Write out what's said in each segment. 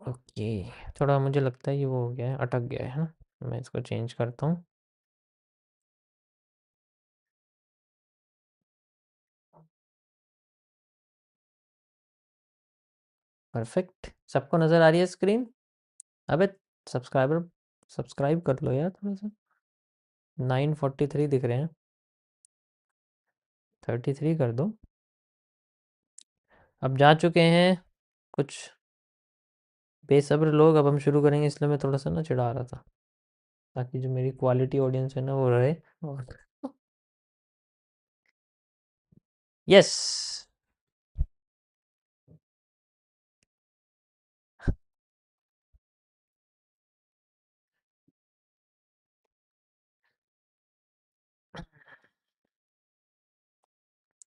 Okay, थोड़ा मुझे लगता है ये वो हो गया है, अटक गया है ना? मैं इसको चेंज करता हूँ। परफेक्ट, सबको नज़र आ रही है स्क्रीन? अबे सब्सक्राइबर सब्सक्राइब कर लो यार थोड़ा सा। 943 दिख रहे हैं, 33 कर दो। अब जा चुके हैं कुछ बेसब्र लोग, अब हम शुरू करेंगे, इसलिए मैं थोड़ा सा ना चिढ़ा रहा था, ताकि जो मेरी क्वालिटी ऑडियंस है ना वो रहे। और यस,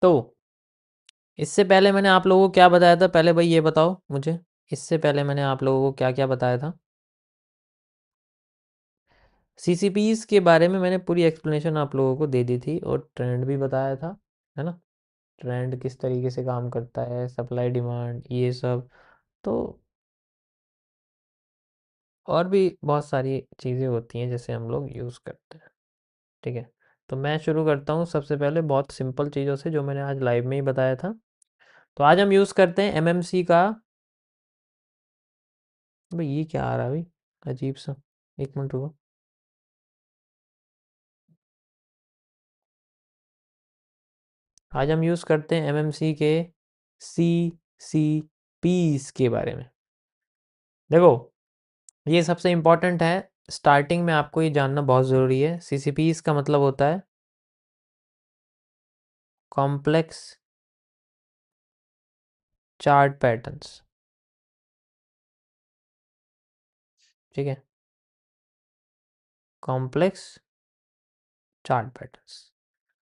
तो इससे पहले मैंने आप लोगों को क्या बताया था, पहले भाई ये बताओ मुझे। इससे पहले मैंने आप लोगों को क्या क्या बताया था? सीसीपीज़ के बारे में मैंने पूरी एक्सप्लेनेशन आप लोगों को दे दी थी, और ट्रेंड भी बताया था, है ना? ट्रेंड किस तरीके से काम करता है, सप्लाई डिमांड ये सब। तो और भी बहुत सारी चीज़ें होती हैं जैसे हम लोग यूज़ करते हैं, ठीक है? तो मैं शुरू करता हूँ सबसे पहले बहुत सिंपल चीज़ों से, जो मैंने आज लाइव में ही बताया था। तो आज हम यूज़ करते हैं एमएमसी का। भाई ये क्या आ रहा है भाई, अजीब सा। एक मिनट रुको। आज हम यूज़ करते हैं एमएमसी के सी सी पीस के बारे में। देखो, ये सबसे इम्पोर्टेंट है। स्टार्टिंग में आपको ये जानना बहुत ज़रूरी है। सीसीपीस का मतलब होता है कॉम्प्लेक्स चार्ट पैटर्न्स, ठीक है? Complex chart patterns.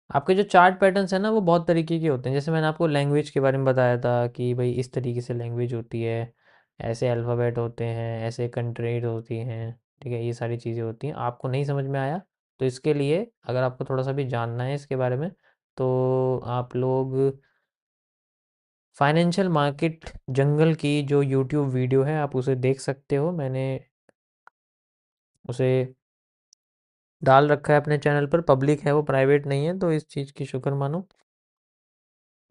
आपके जो चार्ट पैटर्न्स हैं ना वो बहुत तरीके के होते हैं। जैसे मैंने आपको लैंग्वेज के बारे में बताया था कि भाई इस तरीके से लैंग्वेज होती है, ऐसे अल्फ़ाबेट होते हैं, ऐसे कंट्रीज होती हैं, ठीक है? ये सारी चीज़ें होती हैं। आपको नहीं समझ में आया तो इसके लिए अगर आपको थोड़ा सा भी जानना है इसके बारे में, तो आप लोग फाइनेंशियल मार्केट जंगल की जो यूट्यूब वीडियो है आप उसे देख सकते हो। मैंने उसे डाल रखा है अपने चैनल पर, पब्लिक है वो, प्राइवेट नहीं है, तो इस चीज़ की शुक्र मानो।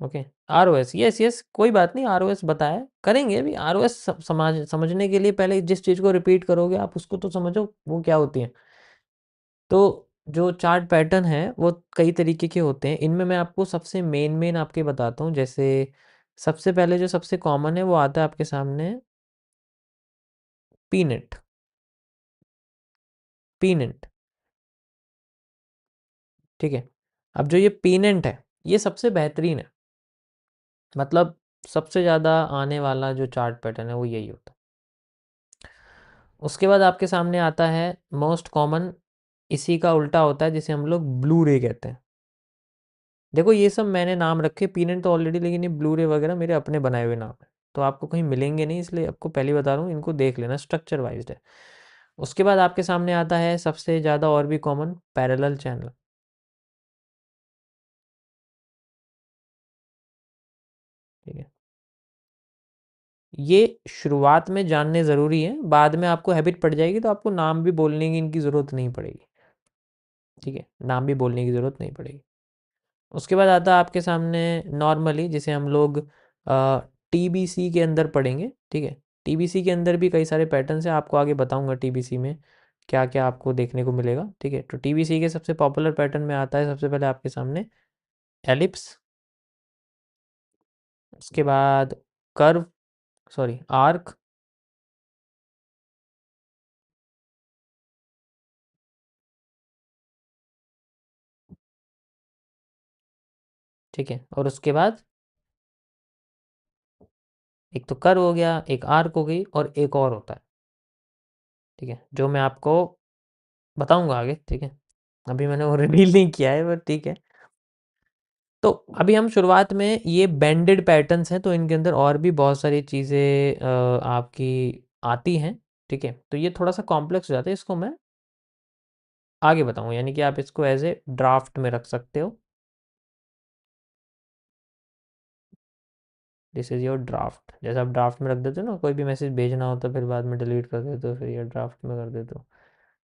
ओके, आरओएस, यस यस, कोई बात नहीं, आरओएस बताया करेंगे। अभी आरओएस समझने के लिए पहले जिस चीज़ को रिपीट करोगे आप उसको तो समझो वो क्या होती है। तो जो चार्ट पैटर्न है वो कई तरीके के होते हैं। इनमें मैं आपको सबसे मेन मेन आपके बताता हूँ। जैसे सबसे पहले जो सबसे कॉमन है वो आता है आपके सामने, पीनेट। पीनेट, ठीक है? अब जो ये पीनेट है ये सबसे बेहतरीन है, मतलब सबसे ज़्यादा आने वाला जो चार्ट पैटर्न है वो यही होता है। उसके बाद आपके सामने आता है मोस्ट कॉमन, इसी का उल्टा होता है जिसे हम लोग ब्लू रे कहते हैं। देखो ये सब मैंने नाम रखे, पीनट तो ऑलरेडी, लेकिन ये ब्लू रे वगैरह मेरे अपने बनाए हुए नाम है, तो आपको कहीं मिलेंगे नहीं, इसलिए आपको पहले बता रहा हूँ, इनको देख लेना, स्ट्रक्चर वाइज है। उसके बाद आपके सामने आता है सबसे ज़्यादा और भी कॉमन, पैरेलल चैनल, ठीक है? ये शुरुआत में जानने ज़रूरी है, बाद में आपको हैबिट पड़ जाएगी तो आपको नाम भी बोलने की इनकी ज़रूरत नहीं पड़ेगी, ठीक है? नाम भी बोलने की ज़रूरत नहीं पड़ेगी। उसके बाद आता है आपके सामने नॉर्मली, जिसे हम लोग टीबीसी के अंदर पढ़ेंगे, ठीक है? टीबीसी के अंदर भी कई सारे पैटर्न्स हैं, आपको आगे बताऊंगा टीबीसी में क्या क्या आपको देखने को मिलेगा, ठीक है? तो टीबीसी के सबसे पॉपुलर पैटर्न में आता है सबसे पहले आपके सामने एलिप्स। उसके बाद कर्व, सॉरी आर्क, ठीक है? और उसके बाद एक तो कर्व हो गया, एक आर्क हो गई, और एक और होता है, ठीक है? जो मैं आपको बताऊंगा आगे, ठीक है? अभी मैंने वो रिवील नहीं किया है, बट ठीक है। तो अभी हम शुरुआत में ये बैंडेड पैटर्न्स हैं, तो इनके अंदर और भी बहुत सारी चीज़ें आपकी आती हैं, ठीक है? तो ये थोड़ा सा कॉम्प्लेक्स हो जाता है, इसको मैं आगे बताऊंगा, यानी कि आप इसको एज ए ड्राफ्ट में रख सकते हो। This is your draft. जैसे आप ड्राफ्ट में रख देते हो ना, कोई भी मैसेज भेजना होता है फिर बाद में डिलीट कर देते हो, फिर ये ड्राफ्ट में कर देते हो,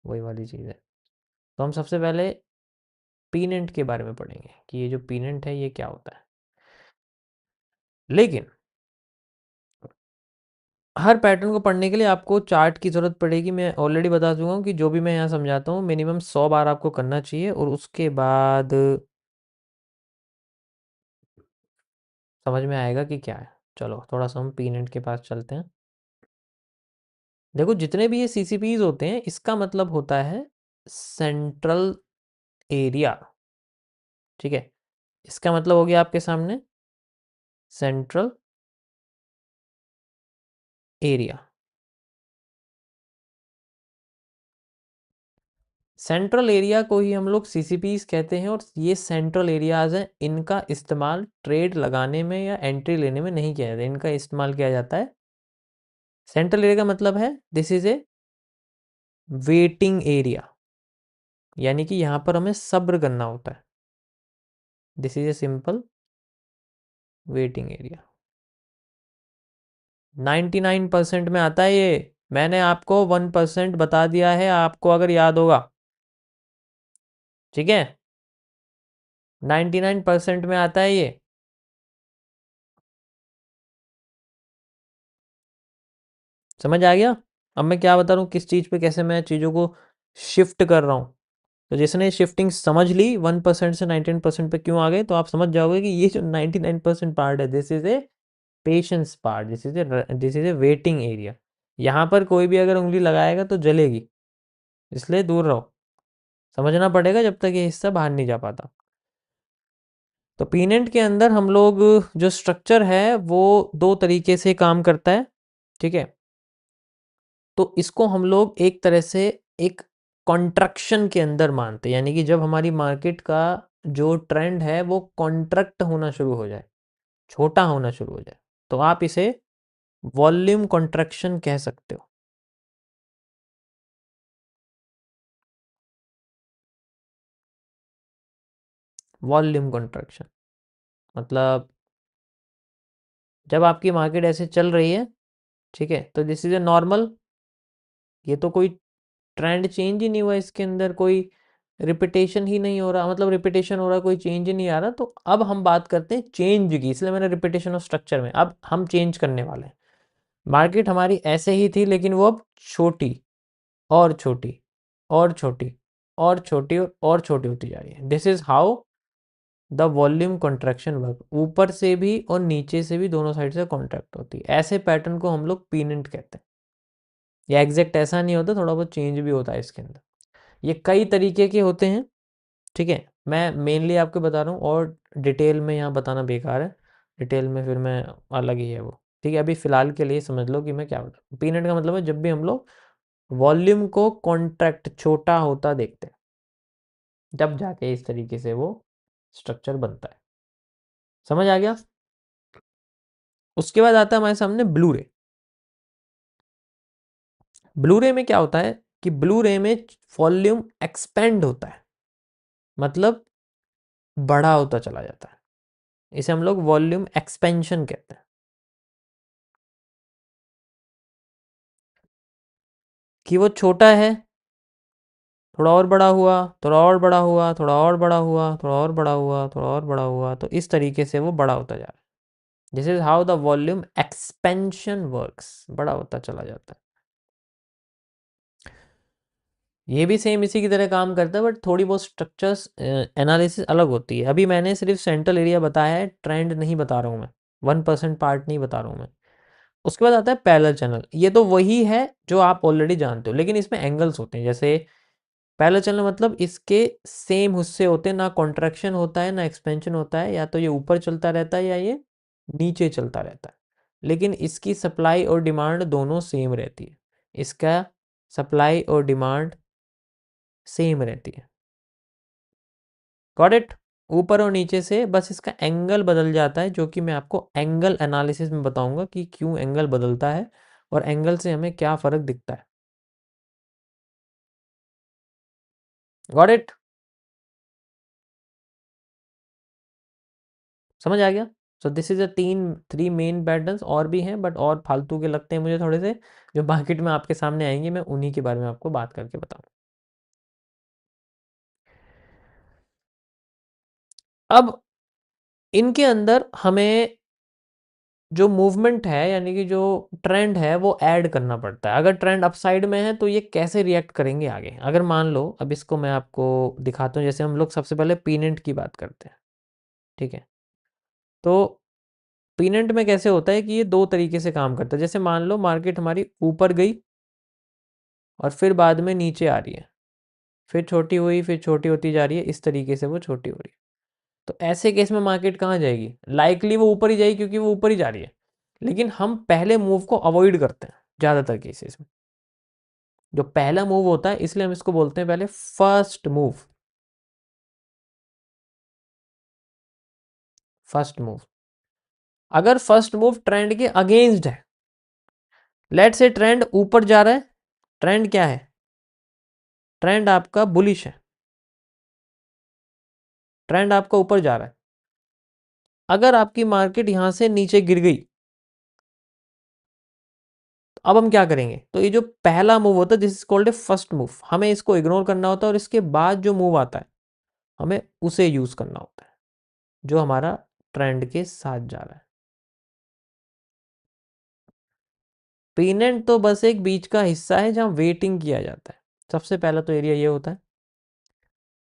वही वाली चीज़ है। तो हम सबसे पहले पीनेंट के बारे में पढ़ेंगे कि ये जो पीनेंट है ये क्या होता है। लेकिन हर पैटर्न को पढ़ने के लिए आपको चार्ट की ज़रूरत पड़ेगी। मैं ऑलरेडी बता चुका हूँ कि जो भी मैं यहाँ समझाता हूँ मिनिमम 100 बार आपको करना चाहिए, और उसके बाद समझ में आएगा कि क्या है। चलो थोड़ा सा हम पीनेंट के पास चलते हैं। देखो जितने भी ये सीसीपीज होते हैं इसका मतलब होता है सेंट्रल एरिया, ठीक है। इसका मतलब हो गया आपके सामने सेंट्रल एरिया। सेंट्रल एरिया को ही हम लोग सीसीपीज कहते हैं, और ये सेंट्रल एरियाज हैं। इनका इस्तेमाल ट्रेड लगाने में या एंट्री लेने में नहीं किया जाता, इनका इस्तेमाल किया जाता है। सेंट्रल एरिया का मतलब है this is a waiting area, यानी कि यहां पर हमें सब्र करना होता है। This is a simple waiting area. 99% में आता है ये, मैंने आपको 1% बता दिया है, आपको अगर याद होगा, ठीक है। 99% में आता है ये। समझ आ गया? अब मैं क्या बता रहा हूँ, किस चीज़ पे कैसे मैं चीज़ों को शिफ्ट कर रहा हूँ। तो जिसने शिफ्टिंग समझ ली 1% से 99% पे क्यों आ गए, तो आप समझ जाओगे कि ये जो 99% पार्ट है this is a patience part, this is a waiting area. यहाँ पर कोई भी अगर उंगली लगाएगा तो जलेगी, इसलिए दूर रहो। समझना पड़ेगा जब तक ये हिस्सा बाहर नहीं जा पाता। तो पीनेंट के अंदर हम लोग जो स्ट्रक्चर है वो दो तरीके से काम करता है, ठीक है। तो इसको हम लोग एक तरह से एक कॉन्ट्रैक्शन के अंदर मानते हैं, यानी कि जब हमारी मार्केट का जो ट्रेंड है वो कॉन्ट्रैक्ट होना शुरू हो जाए, छोटा होना शुरू हो जाए, तो आप इसे वॉल्यूम कॉन्ट्रैक्शन कह सकते हो। वॉल्यूम कॉन्ट्रैक्शन मतलब जब आपकी मार्केट ऐसे चल रही है, ठीक है, तो दिस इज ए नॉर्मल, ये तो कोई ट्रेंड चेंज ही नहीं हुआ, इसके अंदर कोई रिपीटेशन ही नहीं हो रहा, मतलब रिपीटेशन हो रहा कोई चेंज ही नहीं आ रहा। तो अब हम बात करते हैं चेंज की, इसलिए मैंने रिपीटेशन ऑफ स्ट्रक्चर में, अब हम चेंज करने वाले हैं। मार्केट हमारी ऐसे ही थी लेकिन वो अब छोटी और छोटी और छोटी और छोटी और छोटी होती जा रही है। This is how the volume contraction work, ऊपर से भी और नीचे से भी दोनों साइड से कॉन्ट्रैक्ट होती है। ऐसे पैटर्न को हम लोग पीनेंट कहते हैं। ये एग्जैक्ट ऐसा नहीं होता, थोड़ा बहुत चेंज भी होता है इसके अंदर। ये कई तरीके के होते हैं, ठीक है। मैं मेनली आपको बता रहा हूँ, और डिटेल में यहाँ बताना बेकार है, डिटेल में फिर मैं अलग ही है वो, ठीक है। अभी फ़िलहाल के लिए समझ लो कि मैं क्या बता रहा हूँ। पीनट का मतलब है जब भी हम लोग वॉल्यूम को कॉन्ट्रैक्ट छोटा होता देखते हैं, जब जाके इस तरीके से वो स्ट्रक्चर बनता है। समझ आ गया? उसके बाद आता है हमारे सामने ब्लू रे। ब्लू रे में क्या होता है कि ब्लू रे में वॉल्यूम एक्सपेंड होता है, मतलब बड़ा होता चला जाता है। इसे हम लोग वॉल्यूम एक्सपेंशन कहते हैं। कि वो छोटा है, थोड़ा और बड़ा हुआ, थोड़ा और बड़ा हुआ, थोड़ा और बड़ा हुआ, थोड़ा और बड़ा हुआ, थोड़ा और बड़ा हुआ, तो इस तरीके से वो बड़ा होता जा रहा है। This is how the volume expansion works, बड़ा होता चला जाता है। ये भी सेम इसी की तरह काम करता है, बट थोड़ी बहुत स्ट्रक्चर्स एनालिसिस अलग होती है। अभी मैंने सिर्फ सेंट्रल एरिया बताया है, ट्रेंड नहीं बता रहा हूँ मैं, 1% पार्ट नहीं बता रहा हूँ मैं। उसके बाद आता है पैरेलल चैनल। ये तो वही है जो आप ऑलरेडी जानते हो, लेकिन इसमें एंगल्स होते हैं। जैसे पैरेलल चैनल मतलब इसके सेम हिस्से होते हैं, ना कॉन्ट्रैक्शन होता है ना एक्सपेंशन होता है, या तो ये ऊपर चलता रहता है या ये नीचे चलता रहता है, लेकिन इसकी सप्लाई और डिमांड दोनों सेम रहती है। इसका सप्लाई और डिमांड सेम रहती है। Got it? ऊपर और नीचे से बस इसका एंगल बदल जाता है, जो कि मैं आपको एंगल एनालिसिस में बताऊंगा कि क्यों एंगल बदलता है और एंगल से हमें क्या फर्क दिखता है। Got it? समझ आ गया? So this is a 3 main patterns, और भी हैं बट और फालतू के लगते हैं मुझे थोड़े से, जो मार्केट में आपके सामने आएंगे, मैं उन्हीं के बारे में आपको बात करके बताऊँ। अब इनके अंदर हमें जो मूवमेंट है यानी कि जो ट्रेंड है वो ऐड करना पड़ता है। अगर ट्रेंड अपसाइड में है तो ये कैसे रिएक्ट करेंगे आगे। अगर मान लो, अब इसको मैं आपको दिखाता हूँ, जैसे हम लोग सबसे पहले पीनेंट की बात करते हैं, ठीक है। तो पीनेंट में कैसे होता है कि ये दो तरीके से काम करता है। जैसे मान लो मार्केट हमारी ऊपर गई और फिर बाद में नीचे आ रही है, फिर छोटी हुई, फिर छोटी होती जा रही है, इस तरीके से वो छोटी हो रही है। तो ऐसे केस में मार्केट कहाँ जाएगी? लाइकली वो ऊपर ही जाएगी, क्योंकि वो ऊपर ही जा रही है। लेकिन हम पहले मूव को अवॉइड करते हैं ज़्यादातर केसेस में। जो पहला मूव होता है, इसलिए हम इसको बोलते हैं पहले फर्स्ट मूव। फर्स्ट मूव, अगर फर्स्ट मूव ट्रेंड के अगेंस्ट है, लेट से ट्रेंड ऊपर जा रहा है, ट्रेंड क्या है? ट्रेंड आपका बुलिश है, ट्रेंड आपका ऊपर जा रहा है। अगर आपकी मार्केट यहां से नीचे गिर गई, तो अब हम क्या करेंगे? तो ये जो पहला मूव होता है, this is called a first move, हमें इसको इग्नोर करना होता है, और इसके बाद जो मूव आता है हमें उसे यूज करना होता है, जो हमारा ट्रेंड के साथ जा रहा है। पीनेंट तो बस एक बीच का हिस्सा है जहां वेटिंग किया जाता है। सबसे पहला तो एरिया ये होता है।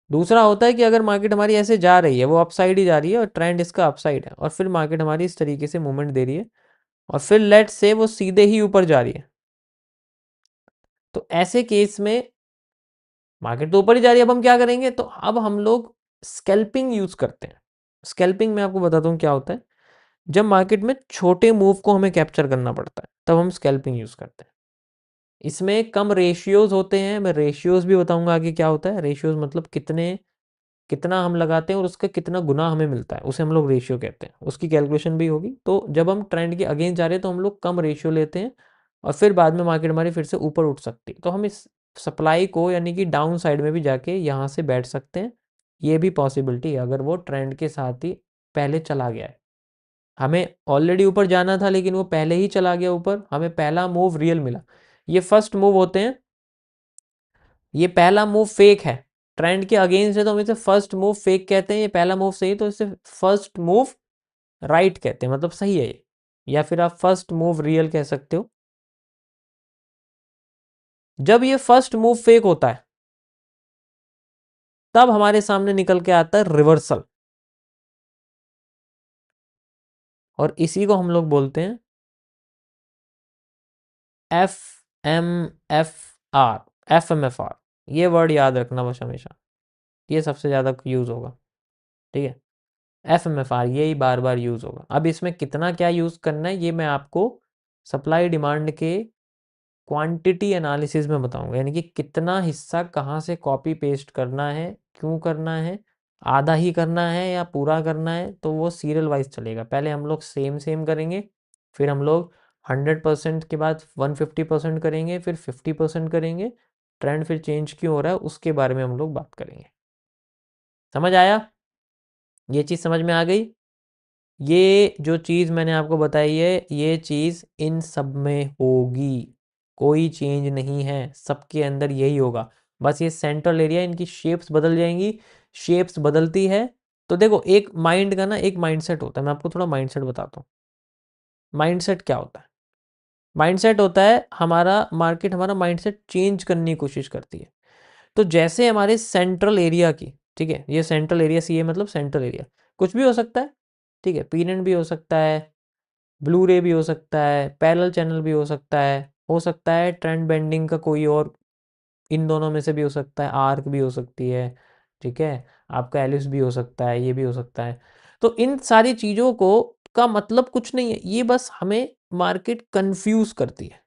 दूसरा होता है कि अगर मार्केट हमारी ऐसे जा रही है, वो अपसाइड ही जा रही है और ट्रेंड इसका अपसाइड है, और फिर मार्केट हमारी इस तरीके से मूवमेंट दे रही है, और फिर लेट से वो सीधे ही ऊपर जा रही है। तो ऐसे केस में मार्केट तो ऊपर ही जा रही है, अब हम क्या करेंगे? तो अब हम लोग स्कैल्पिंग यूज करते हैं। स्कैल्पिंग में आपको बताता हूँ क्या होता है। जब मार्केट में छोटे मूव को हमें कैप्चर करना पड़ता है, तब हम स्कैल्पिंग यूज करते हैं। इसमें कम रेशियोज होते हैं, मैं रेशियोज भी बताऊंगा आगे क्या होता है। रेशियोज मतलब कितना हम लगाते हैं और उसका कितना गुना हमें मिलता है, उसे हम लोग रेशियो कहते हैं। उसकी कैलकुलेशन भी होगी। तो जब हम ट्रेंड के अगेंस्ट जा रहे हैं तो हम लोग कम रेशियो लेते हैं, और फिर बाद में मार्केट हमारी फिर से ऊपर उठ सकती है, तो हम इस सप्लाई को यानी कि डाउन साइड में भी जाके यहाँ से बैठ सकते हैं। ये भी पॉसिबिलिटी है, अगर वो ट्रेंड के साथ ही पहले चला गया है। हमें ऑलरेडी ऊपर जाना था लेकिन वो पहले ही चला गया ऊपर, हमें पहला मूव रियल मिला। ये फर्स्ट मूव होते हैं। ये पहला मूव फेक है, ट्रेंड के अगेंस्ट है, तो हम इसे फर्स्ट मूव फेक कहते हैं। ये पहला मूव सही, तो इसे फर्स्ट मूव राइट कहते हैं, मतलब सही है ये। या फिर आप फर्स्ट मूव रियल कह सकते हो। जब ये फर्स्ट मूव फेक होता है, तब हमारे सामने निकल के आता है रिवर्सल, और इसी को हम लोग बोलते हैं F M F R, FMFR। ये वर्ड याद रखना बस हमेशा, ये सबसे ज़्यादा यूज़ होगा, ठीक है। FMFR यही बार बार यूज़ होगा। अब इसमें कितना क्या यूज़ करना है, ये मैं आपको सप्लाई डिमांड के क्वांटिटी एनालिसिस में बताऊंगा। यानी कि कितना हिस्सा कहाँ से कॉपी पेस्ट करना है, क्यों करना है, आधा ही करना है या पूरा करना है, तो वो सीरियल वाइज चलेगा। पहले हम लोग सेम सेम करेंगे, फिर हम लोग 100% के बाद 150% करेंगे, फिर 50% करेंगे। ट्रेंड फिर चेंज क्यों हो रहा है उसके बारे में हम लोग बात करेंगे। समझ आया? ये चीज़ समझ में आ गई? ये जो चीज़ मैंने आपको बताई है, ये चीज़ इन सब में होगी, कोई चेंज नहीं है, सबके अंदर यही होगा। बस ये सेंट्रल एरिया, इनकी शेप्स बदल जाएंगी। शेप्स बदलती है तो देखो, एक माइंड का ना एक माइंडसेट होता है। मैं आपको थोड़ा माइंडसेट बताता हूँ। माइंडसेट क्या होता है? माइंडसेट होता है हमारा, मार्केट हमारा माइंडसेट चेंज करने की कोशिश करती है। तो जैसे हमारे सेंट्रल एरिया की, ठीक है, ये सेंट्रल एरिया, सी है मतलब सेंट्रल एरिया, कुछ भी हो सकता है, ठीक है। पीनेंट भी हो सकता है, ब्लू रे भी हो सकता है, पैरेलल चैनल भी हो सकता है ट्रेंड बेंडिंग का कोई और, इन दोनों में से भी हो सकता है, आर्क भी हो सकती है, ठीक है। आपका एलिस भी हो सकता है, ये भी हो सकता है। तो इन सारी चीज़ों को का मतलब कुछ नहीं है, ये बस हमें मार्केट कंफ्यूज करती है।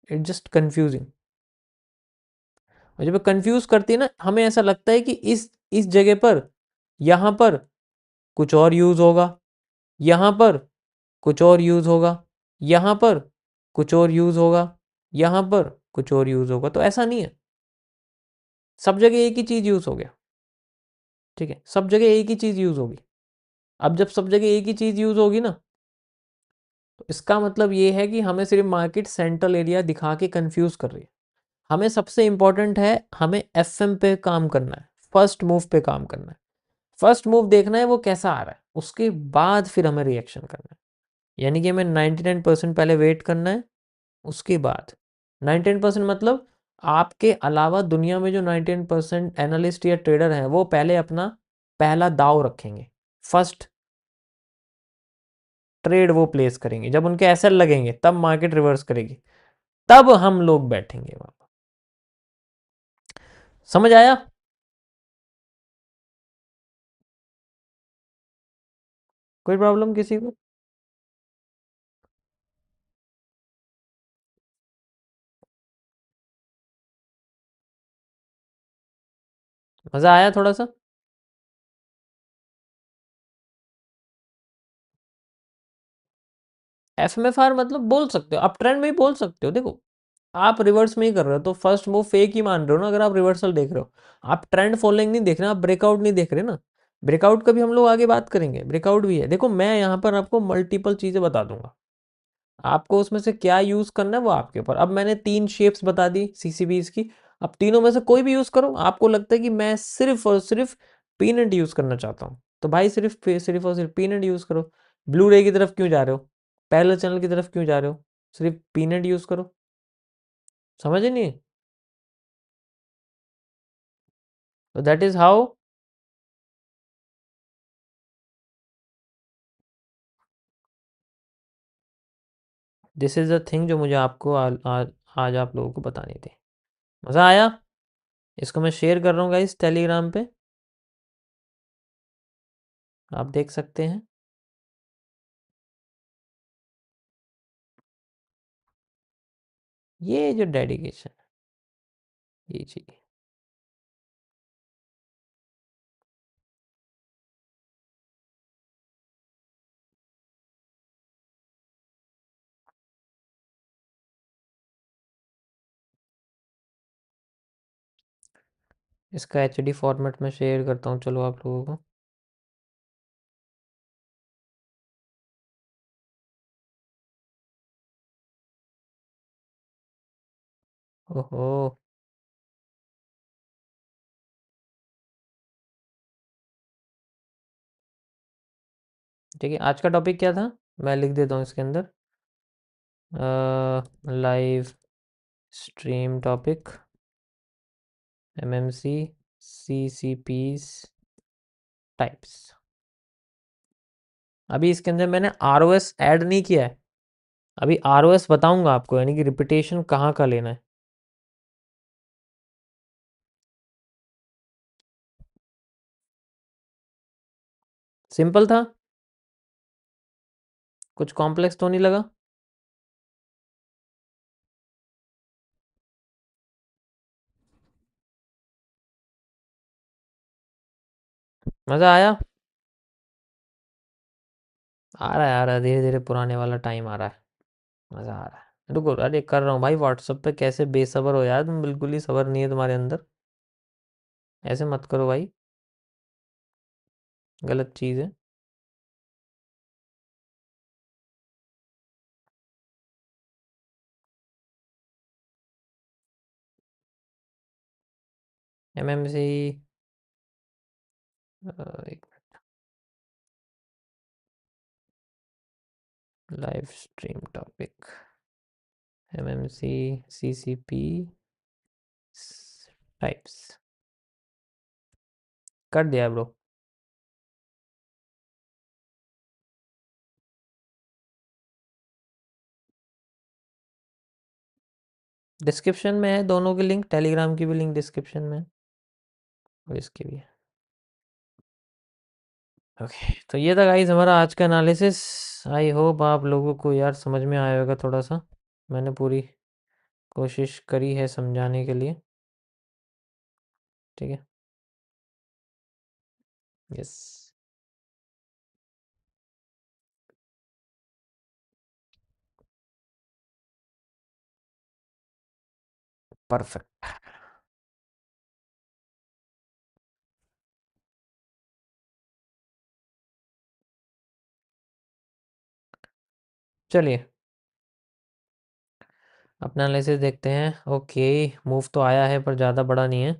It just confusing. और जब कंफ्यूज करती है ना, हमें ऐसा लगता है कि इस जगह पर, यहाँ पर कुछ और यूज होगा, यहाँ पर कुछ और यूज होगा, यहाँ पर कुछ और यूज होगा, यहाँ पर कुछ और यूज होगा। तो ऐसा नहीं है, सब जगह एक ही चीज यूज हो गया, ठीक है, सब जगह एक ही चीज यूज होगी। अब जब सब जगह एक ही चीज़ यूज़ होगी ना, तो इसका मतलब ये है कि हमें सिर्फ मार्केट सेंट्रल एरिया दिखा के कंफ्यूज कर रही है। हमें सबसे इंपॉर्टेंट है, हमें एफएम पे काम करना है, फर्स्ट मूव पे काम करना है। फर्स्ट मूव देखना है वो कैसा आ रहा है, उसके बाद फिर हमें रिएक्शन करना है। यानी कि हमें 99% पहले वेट करना है, उसके बाद 99% मतलब आपके अलावा दुनिया में जो 99% एनालिस्ट या ट्रेडर हैं वो पहले अपना पहला दाव रखेंगे, फर्स्ट ट्रेड वो प्लेस करेंगे। जब उनके एसएल लगेंगे तब मार्केट रिवर्स करेगी, तब हम लोग बैठेंगे वहां पर। समझ आया? कोई प्रॉब्लम किसी को? मजा आया थोड़ा सा? एफएमएफआर मतलब बोल सकते हो, आप ट्रेंड में ही बोल सकते हो। देखो, आप रिवर्स में ही कर रहे हो तो फर्स्ट मूव फेक ही मान रहे हो ना। अगर आप रिवर्सल देख रहे हो, आप ट्रेंड फॉलोइंग नहीं देख रहे, आप ब्रेकआउट नहीं देख रहे ना। ब्रेकआउट का भी हम लोग आगे बात करेंगे, ब्रेकआउट भी है। देखो, मैं यहाँ पर आपको मल्टीपल चीज़ें बता दूंगा, आपको उसमें से क्या यूज़ करना है वो आपके ऊपर। अब मैंने 3 शेप्स बता दी सीसीबीज की, अब तीनों में से कोई भी यूज़ करो। आपको लगता है कि मैं सिर्फ और सिर्फ पीनट यूज़ करना चाहता हूँ, तो भाई सिर्फ और सिर्फ पीनट यूज़ करो। ब्लू रे की तरफ क्यों जा रहे हो, पैरेलल चैनल की तरफ क्यों जा रहे हो? सिर्फ पीनट यूज़ करो। समझ नहीं? तो that is how. This is the thing जो मुझे आपको आज आप लोगों को बतानी थी। मज़ा आया? इसको मैं शेयर कर रहा हूँ गाइस टेलीग्राम पे, आप देख सकते हैं। ये जो डेडिकेशन है, ये चाहिए। इसका एचडी फॉर्मेट में शेयर करता हूँ, चलो आप लोगों को। ओहो, ठीक है। आज का टॉपिक क्या था, मैं लिख देता हूँ इसके अंदर। Live stream topic, MMC, CCPs types. अभी इसके अंदर मैंने आरओएस ऐड नहीं किया है, अभी आरओएस बताऊंगा आपको, यानी कि रिपीटेशन कहाँ का लेना है। सिंपल था, कुछ कॉम्प्लेक्स तो नहीं लगा? मज़ा आया? आ रहा है धीरे धीरे, पुराने वाला टाइम आ रहा है, मज़ा आ रहा है। रुको, अरे कर रहा हूँ भाई व्हाट्सअप पे। कैसे बेसब्र हो यार तुम, बिल्कुल ही सब्र नहीं है तुम्हारे अंदर, ऐसे मत करो भाई, गलत चीज़ है। MMC, live stream topic, MMC, CCP types, कर दिया ब्रो। डिस्क्रिप्शन में है दोनों की लिंक, टेलीग्राम की भी लिंक डिस्क्रिप्शन में है और इसकी भी है। ओके, तो ये था गाइस हमारा आज का एनालिसिस। आई होप आप लोगों को यार समझ में आया होगा थोड़ा सा, मैंने पूरी कोशिश करी है समझाने के लिए। ठीक है, यस, परफेक्ट। चलिए अपना एनालिसिस देखते हैं। ओके, मूव तो आया है पर ज़्यादा बड़ा नहीं है।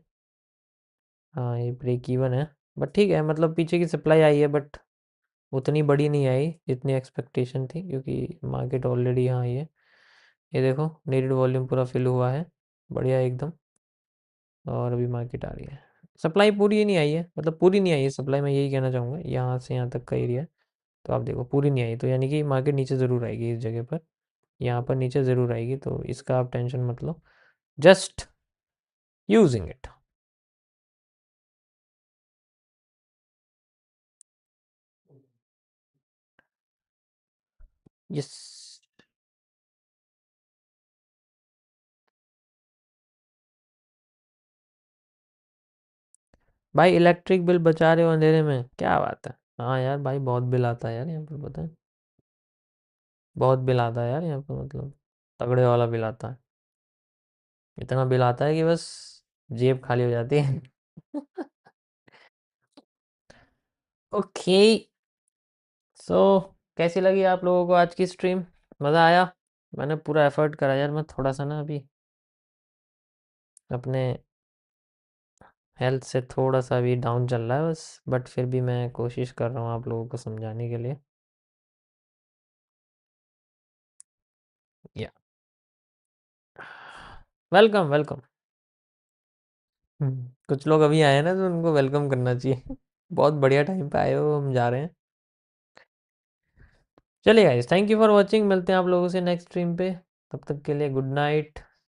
हाँ, ये ब्रेक इवन है, बट ठीक है, मतलब पीछे की सप्लाई आई है बट उतनी बड़ी नहीं आई जितनी एक्सपेक्टेशन थी, क्योंकि मार्केट ऑलरेडी यहाँ आई है। ये देखो नीडेड वॉल्यूम पूरा फिल हुआ है, बढ़िया एकदम। और अभी मार्केट आ रही है, सप्लाई पूरी नहीं आई है, मतलब पूरी नहीं आई है सप्लाई, मैं यही कहना चाहूँगा। यहाँ से यहाँ तक का एरिया है, तो आप देखो पूरी नहीं आई, तो यानी कि मार्केट नीचे ज़रूर आएगी इस जगह पर, यहाँ पर नीचे ज़रूर आएगी, तो इसका आप टेंशन मत लो, जस्ट यूजिंग इट। यस भाई, इलेक्ट्रिक बिल बचा रहे हो अंधेरे में, क्या बात है। हाँ यार भाई, बहुत बिल आता है यार यहाँ पर, पता है, बहुत बिल आता है यार यहाँ पर, मतलब तगड़े वाला बिल आता है। इतना बिल आता है कि बस जेब खाली हो जाती है। ओके, सो कैसी लगी आप लोगों को आज की स्ट्रीम? मज़ा आया? मैंने पूरा एफर्ट करा यार, मैं थोड़ा सा ना अभी अपने हेल्थ से थोड़ा सा अभी डाउन चल रहा है बस, बट फिर भी मैं कोशिश कर रहा हूँ आप लोगों को समझाने के लिए। या वेलकम वेलकम। कुछ लोग अभी आए हैं ना, तो उनको वेलकम करना चाहिए। बहुत बढ़िया टाइम पे आए हो, हम जा रहे हैं। चलिए guys, thank you for watching, मिलते हैं आप लोगों से नेक्स्ट स्ट्रीम पे, तब तक के लिए गुड नाइट।